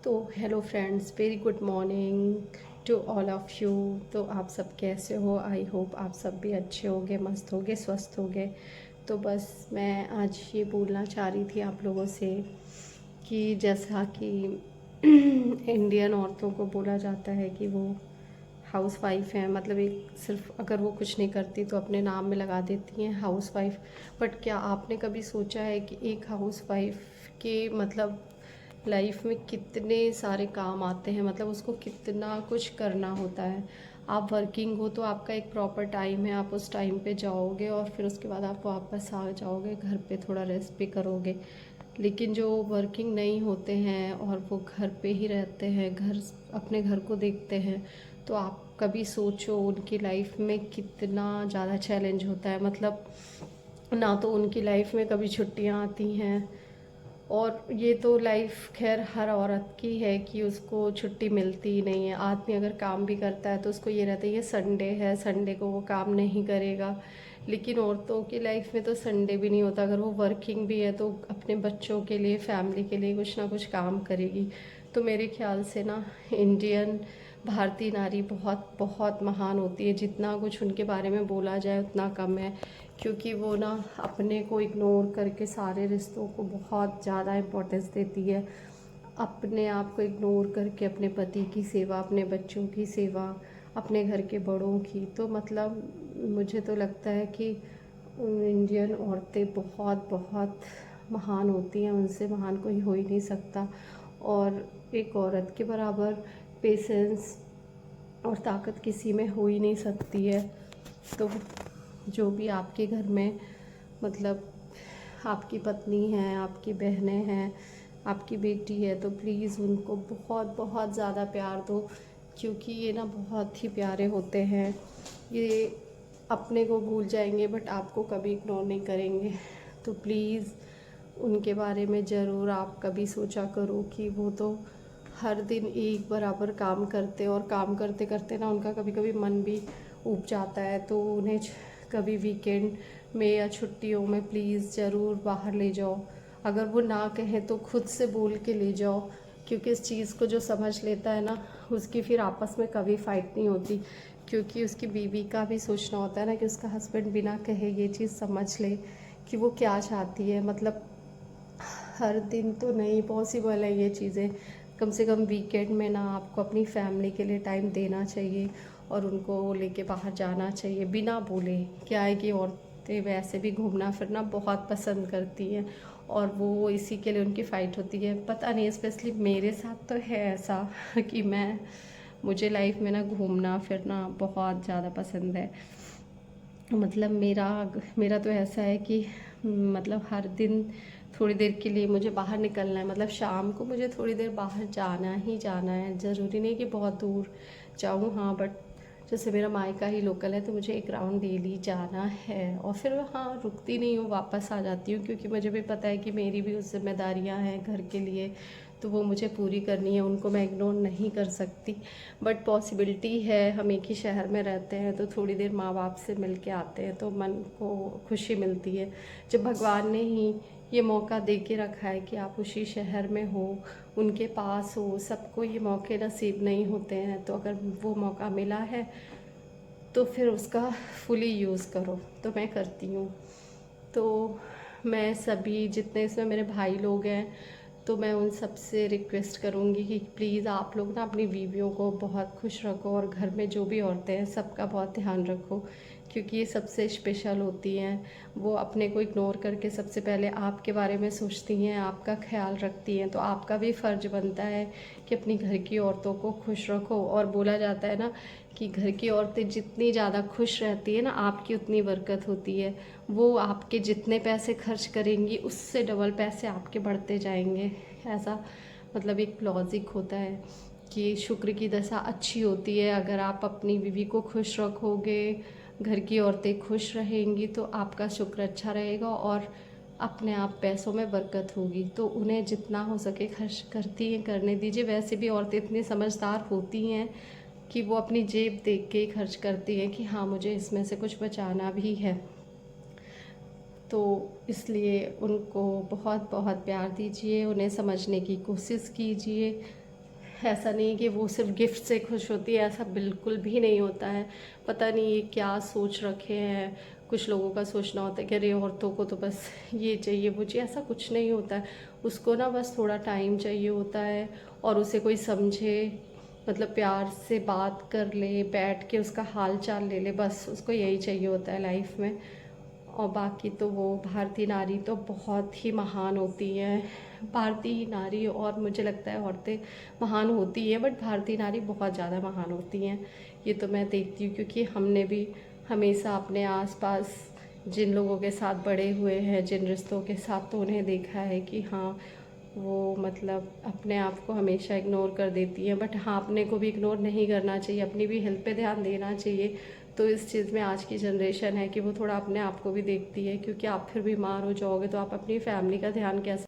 तो hello friends, very good morning to all of you. तो आप सब कैसे हो? आई होप आप सब भी अच्छे होंगे, मस्त होंगे, स्वस्थ होंगे। तो बस मैं आज ये बोलना चाह रही थी आप लोगों से कि जैसा कि इंडियन औरतों को बोला जाता है कि वो हाउस वाइफ हैं, मतलब एक सिर्फ अगर वो कुछ नहीं करती तो अपने नाम में लगा देती हैं हाउस वाइफ। बट क्या आपने कभी सोचा है कि एक हाउस वाइफ के मतलब लाइफ में कितने सारे काम आते हैं, मतलब उसको कितना कुछ करना होता है। आप वर्किंग हो तो आपका एक प्रॉपर टाइम है, आप उस टाइम पे जाओगे और फिर उसके बाद आप वापस आ जाओगे घर पे, थोड़ा रेस्ट भी करोगे। लेकिन जो वर्किंग नहीं होते हैं और वो घर पे ही रहते हैं, अपने घर को देखते हैं, तो आप कभी सोचो उनकी लाइफ में कितना ज़्यादा चैलेंज होता है। मतलब ना तो उनकी लाइफ में कभी छुट्टियाँ आती हैं, और ये तो लाइफ खैर हर औरत की है कि उसको छुट्टी मिलती ही नहीं है। आदमी अगर काम भी करता है तो उसको ये रहता है ये संडे है, संडे को वो काम नहीं करेगा। लेकिन औरतों की लाइफ में तो संडे भी नहीं होता। अगर वो वर्किंग भी है तो अपने बच्चों के लिए, फैमिली के लिए कुछ ना कुछ काम करेगी। तो मेरे ख्याल से ना इंडियन भारतीय नारी बहुत बहुत महान होती है। जितना कुछ उनके बारे में बोला जाए उतना कम है, क्योंकि वो ना अपने को इग्नोर करके सारे रिश्तों को बहुत ज़्यादा इम्पोर्टेंस देती है। अपने आप को इग्नोर करके अपने पति की सेवा, अपने बच्चों की सेवा, अपने घर के बड़ों की। तो मतलब मुझे तो लगता है कि इंडियन औरतें बहुत बहुत महान होती हैं, उनसे महान कोई हो ही नहीं सकता। और एक औरत के बराबर पेशेंस और ताकत किसी में हो ही नहीं सकती है। तो जो भी आपके घर में मतलब आपकी पत्नी है, आपकी बहनें हैं, आपकी बेटी है, तो प्लीज़ उनको बहुत बहुत ज़्यादा प्यार दो, क्योंकि ये ना बहुत ही प्यारे होते हैं। ये अपने को भूल जाएंगे बट आपको कभी इग्नोर नहीं करेंगे। तो प्लीज़ उनके बारे में ज़रूर आप कभी सोचा करो कि वो तो हर दिन एक बराबर काम करते, और काम करते करते ना उनका कभी कभी मन भी ऊब जाता है। तो उन्हें कभी वीकेंड में या छुट्टियों में प्लीज़ ज़रूर बाहर ले जाओ। अगर वो ना कहें तो खुद से बोल के ले जाओ, क्योंकि इस चीज़ को जो समझ लेता है ना, उसकी फिर आपस में कभी फ़ाइट नहीं होती। क्योंकि उसकी बीवी का भी सोचना होता है ना कि उसका हस्बैंड बिना कहे ये चीज़ समझ ले कि वो क्या चाहती है। मतलब हर दिन तो नहीं पॉसिबल है ये चीज़ें। कम से कम वीकेंड में ना आपको अपनी फैमिली के लिए टाइम देना चाहिए और उनको लेके बाहर जाना चाहिए बिना बोले। क्या है कि औरतें वैसे भी घूमना फिरना बहुत पसंद करती हैं, और वो इसी के लिए उनकी फ़ाइट होती है। पता नहीं, स्पेशली मेरे साथ तो है ऐसा कि मुझे लाइफ में ना घूमना फिरना बहुत ज़्यादा पसंद है। मतलब मेरा तो ऐसा है कि मतलब हर दिन थोड़ी देर के लिए मुझे बाहर निकलना है। मतलब शाम को मुझे थोड़ी देर बाहर जाना ही जाना है। ज़रूरी नहीं कि बहुत दूर जाऊँ, हाँ, बट जैसे मेरा मायका ही लोकल है तो मुझे एक राउंड डेली जाना है। और फिर हाँ, रुकती नहीं हूँ, वापस आ जाती हूँ, क्योंकि मुझे भी पता है कि मेरी भी उस जिम्मेदारियाँ हैं घर के लिए, तो वो मुझे पूरी करनी है, उनको मैं इग्नोर नहीं कर सकती। बट पॉसिबिलिटी है, हम एक ही शहर में रहते हैं तो थोड़ी देर माँ बाप से मिल के आते हैं तो मन को खुशी मिलती है। जब भगवान ने ही ये मौका दे के रखा है कि आप उसी शहर में हो, उनके पास हो, सबको ये मौके नसीब नहीं होते हैं, तो अगर वो मौका मिला है तो फिर उसका फुली यूज़ करो। तो मैं करती हूँ। तो मैं सभी जितने इसमें मेरे भाई लोग हैं, तो मैं उन सब से रिक्वेस्ट करूँगी कि प्लीज़ आप लोग ना अपनी बीवियों को बहुत खुश रखो, और घर में जो भी औरतें हैं सबका बहुत ध्यान रखो, क्योंकि ये सबसे स्पेशल होती हैं। वो अपने को इग्नोर करके सबसे पहले आपके बारे में सोचती हैं, आपका ख्याल रखती हैं। तो आपका भी फ़र्ज बनता है कि अपनी घर की औरतों को खुश रखो। और बोला जाता है ना कि घर की औरतें जितनी ज़्यादा खुश रहती है ना, आपकी उतनी बरकत होती है। वो आपके जितने पैसे खर्च करेंगी उससे डबल पैसे आपके बढ़ते जाएंगे। ऐसा मतलब एक लॉजिक होता है कि शुक्र की दशा अच्छी होती है। अगर आप अपनी बीवी को खुश रखोगे, घर की औरतें खुश रहेंगी, तो आपका शुक्र अच्छा रहेगा और अपने आप पैसों में बरकत होगी। तो उन्हें जितना हो सके खर्च करती हैं, करने दीजिए। वैसे भी औरतें इतनी समझदार होती हैं कि वो अपनी जेब देख के ही खर्च करती हैं कि हाँ, मुझे इसमें से कुछ बचाना भी है। तो इसलिए उनको बहुत बहुत प्यार दीजिए, उन्हें समझने की कोशिश कीजिए। ऐसा नहीं कि वो सिर्फ गिफ्ट से खुश होती है, ऐसा बिल्कुल भी नहीं होता है। पता नहीं ये क्या सोच रखे हैं, कुछ लोगों का सोचना होता है कि अरे औरतों को तो बस ये चाहिए वो चाहिए, ऐसा कुछ नहीं होता है। उसको ना बस थोड़ा टाइम चाहिए होता है और उसे कोई समझे, मतलब प्यार से बात कर ले, बैठ के उसका हाल चाल ले ले, बस उसको यही चाहिए होता है लाइफ में। और बाकी तो वो भारतीय नारी तो बहुत ही महान होती हैं। भारतीय नारी और मुझे लगता है औरतें महान होती हैं, बट भारतीय नारी बहुत ज़्यादा महान होती हैं। ये तो मैं देखती हूँ, क्योंकि हमने भी हमेशा अपने आसपास जिन लोगों के साथ बड़े हुए हैं, जिन रिश्तों के साथ, तो उन्हें देखा है कि हाँ वो मतलब अपने आप को हमेशा इग्नोर कर देती हैं। बट हाँ, अपने को भी इग्नोर नहीं करना चाहिए, अपनी भी हेल्थ पे ध्यान देना चाहिए। तो इस चीज़ में आज की जनरेशन है कि वो थोड़ा अपने आप को भी देखती है, क्योंकि आप फिर बीमार हो जाओगे तो आप अपनी फैमिली का ध्यान कैसे